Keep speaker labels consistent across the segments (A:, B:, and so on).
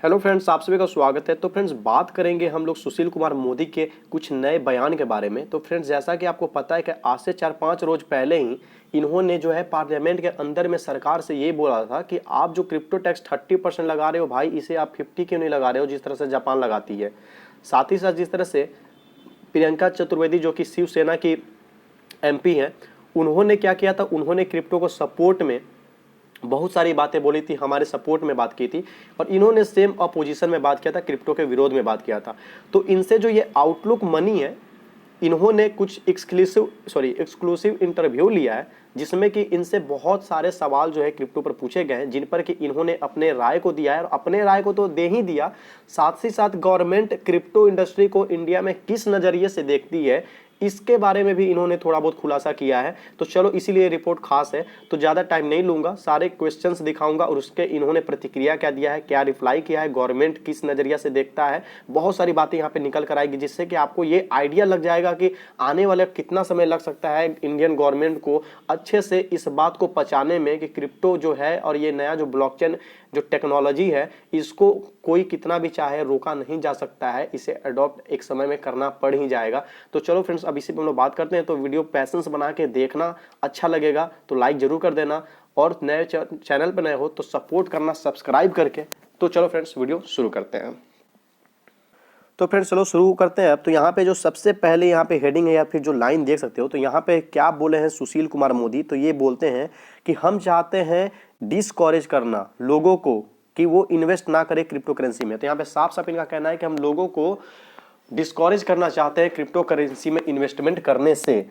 A: Hello friends, आप सभी का स्वागत है। तो फ्रेंड्स, बात करेंगे हम लोग सुशील कुमार मोदी के कुछ नए बयान के बारे में। तो फ्रेंड्स, जैसा कि आपको पता है कि आज से 4-5 रोज पहले ही इन्होंने जो है पार्लियामेंट के अंदर में सरकार से ये बोला था कि आप जो क्रिप्टो टैक्स 30% लगा रहे हो भाई, इसे आप 50 क्यों नहीं लगा रहे हो जिस तरह से जापान लगाती है। साथ ही साथ जिस तरह से प्रियंका चतुर्वेदी जो कि शिवसेना की MP हैं, उन्होंने क्या किया था, उन्होंने क्रिप्टो को सपोर्ट में बहुत सारी बातें बोली थी, हमारे सपोर्ट में बात की थी। और इन्होंने सेम अपोजिशन में बात किया था, क्रिप्टो के विरोध में बात किया था। तो इनसे जो ये आउटलुक मनी है, इन्होंने कुछ एक्सक्लूसिव इंटरव्यू लिया है, जिसमें कि इनसे बहुत सारे सवाल जो है क्रिप्टो पर पूछे गए हैं, जिन पर कि इन्होंने अपने राय को दिया है। और अपने राय को तो दे ही दिया, साथ ही साथ गवर्नमेंट क्रिप्टो इंडस्ट्री को इंडिया में किस नजरिए से देखती है, इसके बारे में भी इन्होंने थोड़ा बहुत खुलासा किया है। तो चलो, इसीलिए रिपोर्ट खास है, तो ज़्यादा टाइम नहीं लूंगा, सारे क्वेश्चंस दिखाऊंगा और उसके इन्होंने प्रतिक्रिया क्या दिया है, क्या रिप्लाई किया है, गवर्नमेंट किस नज़रिया से देखता है। बहुत सारी बातें यहाँ पे निकल कर आएगी, जिससे कि आपको ये आइडिया लग जाएगा कि आने वाले कितना समय लग सकता है इंडियन गवर्नमेंट को अच्छे से इस बात को पचाने में कि क्रिप्टो जो है और ये नया जो ब्लॉकचेन जो टेक्नोलॉजी है, इसको कोई कितना भी चाहे रोका नहीं जा सकता है। इसे अडॉप्ट एक समय में करना पड़ ही जाएगा। तो चलो फ्रेंड्स, अब इसी पर हम लोग बात करते हैं। तो वीडियो पैसेंस बना के देखना, अच्छा लगेगा तो लाइक जरूर कर देना, और नए चैनल पर नए हो तो सपोर्ट करना सब्सक्राइब करके। तो चलो फ्रेंड्स, वीडियो शुरू करते हैं। तो फ्रेंड्स चलो शुरू करते हैं। अब तो यहाँ पे जो सबसे पहले यहाँ पे हेडिंग है या फिर जो लाइन देख सकते हो, तो यहाँ पे क्या बोले हैं सुशील कुमार मोदी। तो ये बोलते हैं कि हम चाहते हैं डिस्करेज करना लोगों को कि वो इन्वेस्ट ना करे क्रिप्टो करेंसी में। तो यहाँ पे साफ साफ इनका कहना है कि हम लोगों को डिस्करेज करना चाहते हैं क्रिप्टो करेंसी में इन्वेस्टमेंट करने से।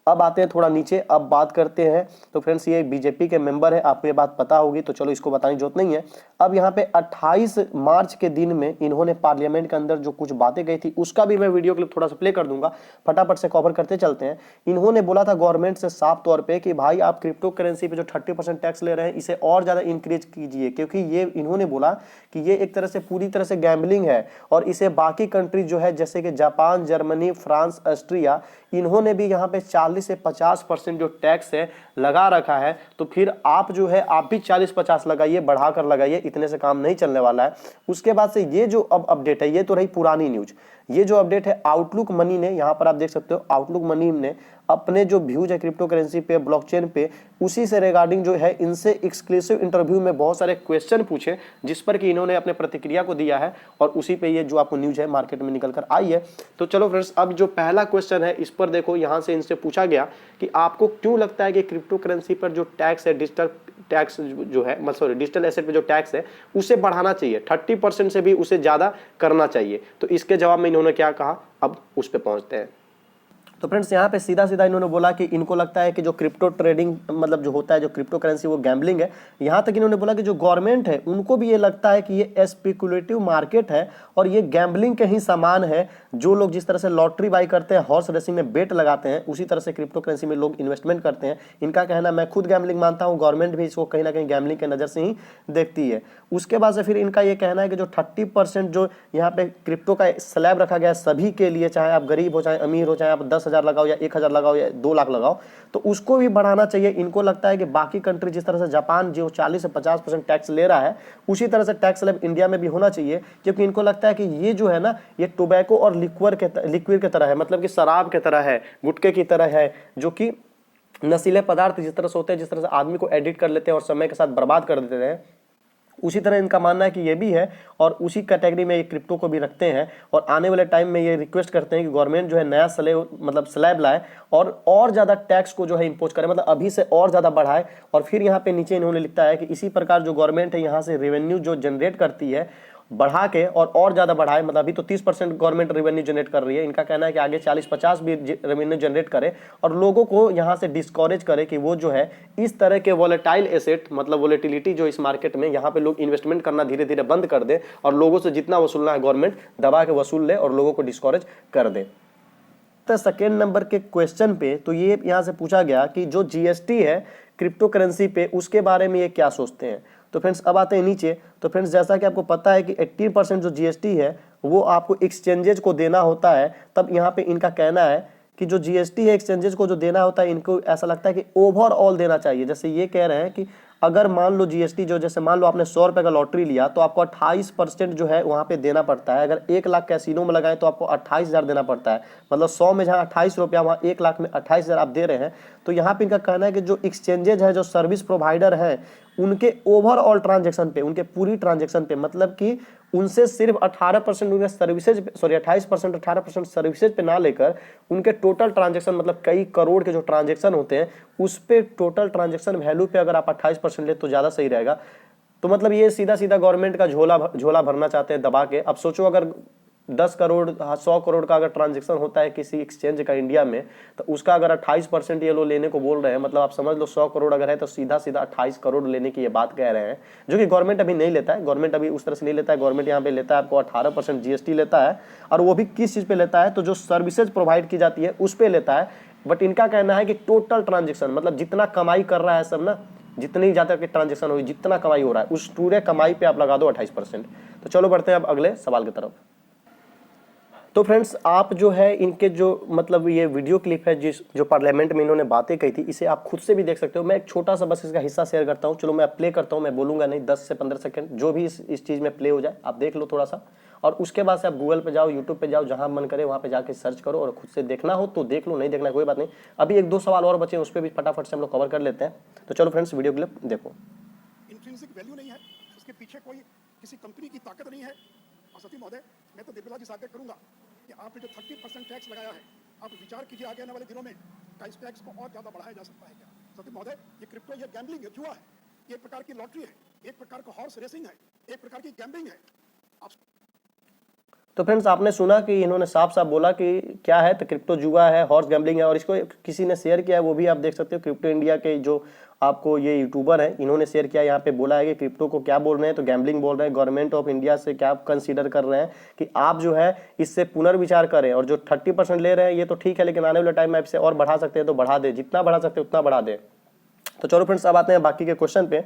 A: अब आते हैं थोड़ा नीचे, अब बात करते हैं। तो फ्रेंड्स, ये बीजेपी के मेंबर है, आपको ये बात पता होगी, तो चलो इसको बताने की जरूरत नहीं है। अब यहाँ पे 28 मार्च के दिन में इन्होंने पार्लियामेंट के अंदर जो कुछ बातें कही थी, उसका भी मैं वीडियो क्लिप थोड़ा सा प्ले कर दूंगा, फटाफट से कवर करते चलते हैं। इन्होंने बोला था गवर्नमेंट से साफ तौर पर कि भाई आप क्रिप्टो करेंसी पे जो 30% टैक्स ले रहे हैं, इसे और ज्यादा इंक्रीज कीजिए, क्योंकि ये इन्होंने बोला कि ये एक तरह से पूरी तरह से गैम्बलिंग है। और इसे बाकी कंट्री जो है, जैसे कि जापान, जर्मनी, फ्रांस, ऑस्ट्रिया, इन्होंने भी यहाँ पे 40 से 50% जो टैक्स है लगा रखा है। तो फिर आप जो है, आप भी 40-50 लगाइए, बढ़ाकर लगाइए, इतने से काम नहीं चलने वाला है। उसके बाद से ये जो अब अपडेट है, ये तो रही पुरानी न्यूज। ये जो अपडेट है, आउटलुक मनी ने, यहाँ पर आप देख सकते हो, आउटलुक मनी ने अपने जो व्यूज है क्रिप्टो करेंसी पे, ब्लॉकचेन पे, उसी से रिगार्डिंग जो है इनसे एक्सक्लूसिव इंटरव्यू में बहुत सारे क्वेश्चन पूछे, जिस पर कि इन्होंने अपने प्रतिक्रिया को दिया है। और उसी पे ये जो आपको न्यूज है मार्केट में निकल कर आई है। तो चलो फ्रेंड्स, अब जो पहला क्वेश्चन है, इस पर देखो, यहाँ से इनसे पूछा गया कि आपको क्यों लगता है कि क्रिप्टो करेंसी पर जो टैक्स है, डिजिटल टैक्स जो है, सॉरी, डिजिटल एसेट पे जो टैक्स है, उसे बढ़ाना चाहिए, 30% से भी उसे ज्यादा करना चाहिए। तो इसके जवाब में इन्होंने क्या कहा, अब उस पर पहुंचते हैं। तो फ्रेंड्स, यहाँ पे सीधा सीधा इन्होंने बोला कि इनको लगता है कि जो क्रिप्टो ट्रेडिंग मतलब जो होता है, जो क्रिप्टो करेंसी, वो गैम्बलिंग है। यहाँ तक इन्होंने बोला कि जो गवर्नमेंट है, उनको भी ये लगता है कि ये स्पेकुलेटिव मार्केट है और ये गैम्बलिंग के ही समान है। जो लोग जिस तरह से लॉटरी बाई करते हैं, हॉर्स रेसिंग में बेट लगाते हैं, उसी तरह से क्रिप्टो करेंसी में लोग इन्वेस्टमेंट करते हैं। इनका कहना, मैं खुद गैम्बलिंग मानता हूँ, गवर्नमेंट भी इसको कहीं ना कहीं गैम्बलिंग के नज़र से ही देखती है। उसके बाद से फिर इनका ये कहना है कि जो 30% जो यहाँ पे क्रिप्टो का स्लैब रखा गया है सभी के लिए, चाहे आप गरीब हो, चाहे अमीर हो, चाहे आप 10,000 लगाओ या 1,000 लगाओ या 2 लाख लगाओ, तो उसको भी बढ़ाना चाहिए। इनको लगता है कि बाकी कंट्री, जिस तरह से जापान जो 40 से 50% टैक्स ले रहा है, उसी तरह से टैक्स स्लैब इंडिया में भी होना चाहिए। क्योंकि इनको लगता है कि ये जो है ना, ये टोबैको और लिक्विड के तरह है, मतलब कि शराब के तरह है, गुटखे की तरह है, जो कि नशीले पदार्थ जिस तरह से होते हैं, जिस तरह से आदमी को एडिट कर लेते हैं और समय के साथ बर्बाद कर देते हैं, उसी तरह इनका मानना है कि ये भी है। और उसी कैटेगरी में ये क्रिप्टो को भी रखते हैं। और आने वाले टाइम में ये रिक्वेस्ट करते हैं कि गवर्नमेंट जो है नया स्लैब लाए और ज़्यादा टैक्स को जो है इंपोज करे, मतलब अभी से और ज़्यादा बढ़ाए। और फिर यहाँ पे नीचे इन्होंने लिखा है कि इसी प्रकार जो गवर्नमेंट है, यहाँ से रेवेन्यू जो जनरेट करती है, बढ़ा के और ज़्यादा बढ़ाए। मतलब अभी तो 30% गवर्नमेंट रेवेन्यू जनरेट कर रही है, इनका कहना है कि आगे 40-50 भी रेवेन्यू जनरेट करे और लोगों को यहाँ से डिस्करेज करे कि वो जो है इस तरह के वोलेटाइल एसेट, मतलब वोलेटिलिटी जो इस मार्केट में, यहाँ पे लोग इन्वेस्टमेंट करना धीरे धीरे बंद कर दे और लोगों से जितना वसूलना है गवर्नमेंट दबा के वसूल ले और लोगों को डिस्करेज कर दे। तो सेकेंड नंबर के क्वेश्चन पे तो ये यहाँ से पूछा गया कि जो GST है क्रिप्टो करेंसी पे, उसके बारे में ये क्या सोचते हैं। तो फ्रेंड्स, अब आते हैं नीचे। तो फ्रेंड्स, जैसा कि आपको पता है कि 80% जो GST है वो आपको एक्सचेंजेज को देना होता है। तब यहाँ पे इनका कहना है कि जो GST है एक्सचेंजेज को जो देना होता है, इनको ऐसा लगता है कि ओवरऑल देना चाहिए। जैसे ये कह रहे हैं कि अगर मान लो जीएसटी जो, जैसे मान लो आपने 100 रुपए का लॉटरी लिया तो आपको 28% जो है वहां पे देना पड़ता है। अगर 1 लाख कैसीनो में लगाए तो आपको 28,000 देना पड़ता है। मतलब 100 में जहां 28 रुपया, वहां 1 लाख में 28,000 आप दे रहे हैं। तो यहाँ पे इनका कहना है कि जो एक्सचेंजेज है, जो सर्विस प्रोवाइडर है, उनके ओवरऑल ट्रांजेक्शन पे, उनके पूरी ट्रांजेक्शन पे, मतलब कि उनसे सिर्फ 18% उनके सर्विसेज, सॉरी 28%, 18% सर्विसेज पे ना लेकर उनके टोटल ट्रांजेक्शन, मतलब कई करोड़ के जो ट्रांजेक्शन होते हैं उस पे टोटल ट्रांजेक्शन वैल्यू पे अगर आप 28% ले तो ज्यादा सही रहेगा। तो मतलब ये सीधा सीधा गवर्नमेंट का झोला भरना चाहते हैं दबा के। अब सोचो अगर 10 करोड़ 100 करोड़ का अगर ट्रांजेक्शन होता है किसी एक्सचेंज का इंडिया में, तो उसका अगर 28% ये लोग लेने को बोल रहे हैं, मतलब आप समझ लो 100 करोड़ अगर है तो सीधा सीधा 28 करोड़ लेने की ये बात कह रहे हैं, जो कि गवर्नमेंट अभी नहीं लेता है। गवर्नमेंट अभी उस तरह से नहीं लेता है। गवर्नमेंट यहाँ पे लेता है आपको 18% जीएसटी लेता है, और वो भी किस चीज पे लेता है, तो जो सर्विसेज प्रोवाइड की जाती है उस पे लेता है। बट इनका कहना है कि टोटल ट्रांजेक्शन, मतलब जितना कमाई कर रहा है सब ना, जितनी ज्यादा की ट्रांजेक्शन होगी, जितना कमाई हो रहा है उस पूरे कमाई पे आप लगा दो 28%। तो चलो बढ़ते हैं अब अगले सवाल की तरफ। तो फ्रेंड्स, आप जो है इनके जो मतलब ये वीडियो क्लिप है जो पार्लियामेंट में इन्होंने बातें कही थी, इसे आप खुद से भी देख सकते हो। मैं एक छोटा सा बस इसका हिस्सा शेयर करता हूं। चलो मैं प्ले करता हूं, मैं बोलूंगा नहीं, 10 से 15 सेकंड जो भी इस चीज में प्ले हो जाए आप देख लो थोड़ा सा, और उसके बाद से आप गूगल पे जाओ, यूट्यूब पे जाओ, जहां मन करे वहां पे जाके सर्च करो और खुद से देखना हो तो देख लो, नहीं देखना कोई बात नहीं। अभी 1-2 सवाल और बचे, उस पर भी फटाफट से हम लोग कवर कर लेते हैं। तो चलो फ्रेंड्स, वीडियो क्लिप देखो।
B: इंट्रिंसिक वैल्यू नहीं है, उसके पीछे कोई किसी कंपनी की ताकत नहीं है। और सती महोदय, मैं तो दिव्यला जी से आग्रह करूंगा कि आपने जो 30% टैक्स लगाया है, आप विचार कीजिए आगे आने वाले दिनों में इस टैक्स को और ज्यादा बढ़ाया जा सकता है क्या। सती महोदय, ये क्रिप्टो, ये गैम्बलिंग है, जुआ है, ये एक प्रकार की लॉटरी है, एक प्रकार का हॉर्स रेसिंग है, एक प्रकार की गैम्बलिंग है।
A: तो फ्रेंड्स, आपने सुना कि इन्होंने साफ साफ बोला कि क्या है, तो क्रिप्टो जुआ है, हॉर्स गैम्बलिंग है, और इसको किसी ने शेयर किया है, वो भी आप देख सकते हो। क्रिप्टो इंडिया के जो आपको ये यूट्यूबर है, इन्होंने शेयर किया। यहाँ पे बोला है कि क्रिप्टो को क्या बोल रहे हैं, तो गैम्बलिंग बोल रहे हैं। गवर्नमेंट ऑफ इंडिया से क्या कंसीडर कर रहे हैं कि आप जो है इससे पुनर्विचार करें, और जो 30% ले रहे हैं ये तो ठीक है, लेकिन आने वाले टाइम में इससे और बढ़ा सकते हैं तो बढ़ा दे, जितना बढ़ा सकते हैं उतना बढ़ा दे। तो चलो फ्रेंड्स, अब आते हैं बाकी के क्वेश्चन पे।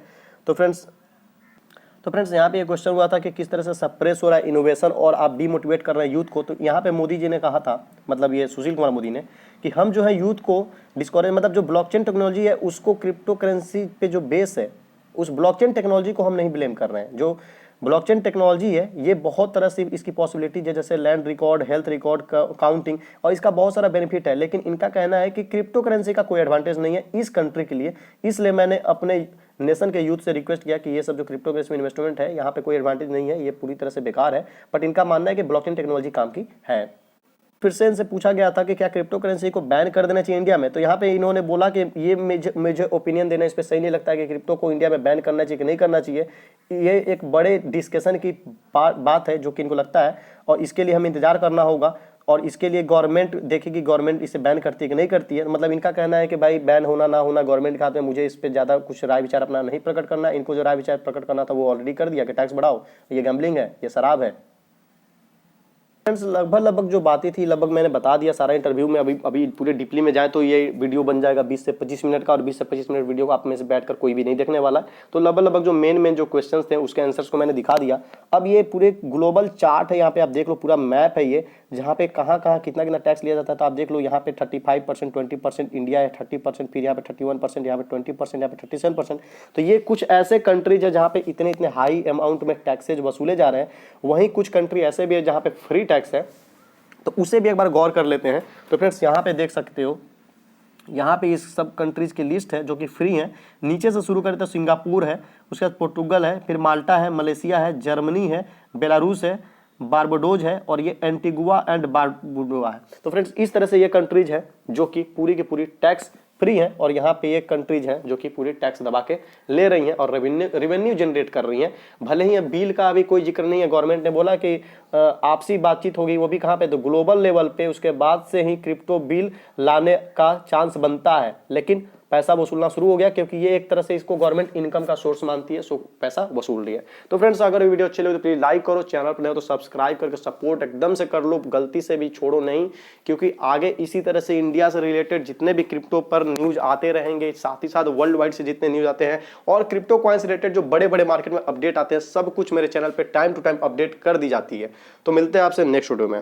A: तो फ्रेंड्स यहाँ पे ये क्वेश्चन हुआ था कि किस तरह से सप्रेस हो रहा है इनोवेशन और आप डीमोटिवेट कर रहे हैं यूथ को। तो यहाँ पे मोदी जी ने कहा था, मतलब ये सुशील कुमार मोदी ने, कि हम जो है यूथ को डिस्करेज, मतलब जो ब्लॉकचेन टेक्नोलॉजी है उसको, क्रिप्टो करेंसी पे जो बेस है उस ब्लॉकचेन टेक्नोलॉजी को हम नहीं ब्लेम कर रहे हैं। जो ब्लॉकचेन टेक्नोलॉजी है ये बहुत तरह से इसकी पॉसिबिलिटी है, जैसे land record, health record, counting, और इसका बहुत सारा बेनिफिट है। लेकिन इनका कहना है कि क्रिप्टो करेंसी का कोई एडवांटेज नहीं है इस कंट्री के लिए। इसलिए मैंने अपने नेशन के यूथ से रिक्वेस्ट किया कि ये सब जो क्रिप्टो करेंसी में इन्वेस्टमेंट है, यहाँ पे कोई एडवांटेज नहीं है, ये पूरी तरह से बेकार है। बट इनका मानना है कि ब्लॉकचेन टेक्नोलॉजी काम की है। फिर से इनसे पूछा गया था कि क्या क्रिप्टो करेंसी को बैन कर देना चाहिए इंडिया में। तो यहाँ पे इन्होंने बोला कि ये मुझे ओपिनियन देना इस पे सही नहीं लगता है कि क्रिप्टो को इंडिया में बैन करना चाहिए कि नहीं करना चाहिए। ये एक बड़े डिस्कशन की बात है जो कि इनको लगता है, और इसके लिए हमें इंतजार करना होगा, और इसके लिए गवर्नमेंट देखेगी गवर्नमेंट इसे बैन करती है कि नहीं करती है। मतलब इनका कहना है कि भाई बैन होना ना होना गवर्नमेंट के हाथ में, मुझे इस पे ज़्यादा कुछ राय विचार अपना नहीं प्रकट करना। इनको जो राय विचार प्रकट करना था वो ऑलरेडी कर दिया कि टैक्स बढ़ाओ, ये गैम्बलिंग है, ये शराब है। फ्रेंड्स, लगभग जो बातें थी लगभग मैंने बता दिया सारा इंटरव्यू में। अभी पूरे डीपली में जाए तो ये वीडियो बन जाएगा 20 से 25 मिनट का, और 20 से 25 मिनट वीडियो को आप में से बैठकर कोई भी नहीं देखने वाला है। तो लगभग जो मेन जो क्वेश्चंस थे उसके आंसर्स को मैंने दिखा दिया। अब ये पूरे ग्लोबल चार्ट है, यहाँ पे आप देख लो, पूरा मैप है ये, जहाँ पे कहाँ कितना टैक्स लिया जाता है। तो आप देख लो यहाँ पे 35%, 20% इंडिया है, 30%, फिर यहाँ पे 31%, यहाँ पे 20%, यहाँ पे 37%। तो ये कुछ ऐसे कंट्रीज है जहाँ पे इतने हाई अमाउंट में टैक्सेज वसूले जा रहे हैं। वहीं कुछ कंट्री ऐसे भी है जहाँ पे फ्री टैक्स है, तो उसे भी एक बार गौर कर लेते हैं। तो फ्रेंड्स, यहाँ पे देख सकते हो, यहाँ पे इस सब कंट्रीज की लिस्ट है जो कि फ्री हैं। नीचे से शुरू करें तो सिंगापुर है, उसके बाद पोर्टुगल है, फिर माल्टा है, मलेशिया है, जर्मनी है, बेलारूस है, बारबाडोज है, और ये एंटीगुआ एंड बारबुडा है। तो फ्रेंड्स, इस तरह से ये कंट्रीज है जो कि पूरी की पूरी टैक्स फ्री है, और यहाँ पे ये कंट्रीज हैं जो कि पूरी टैक्स दबा के ले रही हैं और रेवेन्यू जनरेट कर रही हैं। भले ही बिल का अभी कोई जिक्र नहीं है, गवर्नमेंट ने बोला कि आपसी बातचीत होगी, वो भी कहाँ पे, तो ग्लोबल लेवल पे, उसके बाद से ही क्रिप्टो बिल लाने का चांस बनता है। लेकिन पैसा वसूलना शुरू हो गया, क्योंकि ये एक तरह से इसको गवर्नमेंट इनकम का सोर्स मानती है, सो पैसा वसूल रही है। तो फ्रेंड्स, अगर वीडियो अच्छी लगे तो प्लीज लाइक करो, चैनल पर नए हो तो सब्सक्राइब करके सपोर्ट एकदम से कर लो, गलती से भी छोड़ो नहीं, क्योंकि आगे इसी तरह से इंडिया से रिलेटेड जितने भी क्रिप्टो पर न्यूज आते रहेंगे, साथ ही साथ वर्ल्ड वाइड से जितने न्यूज आते हैं और क्रिप्टो कॉइन से रिलेटेड जो बड़े बड़े मार्केट में अपडेट आते हैं, सब कुछ मेरे चैनल पर टाइम टू टाइम अपडेट कर दी जाती है। तो मिलते हैं आपसे नेक्स्ट वीडियो में।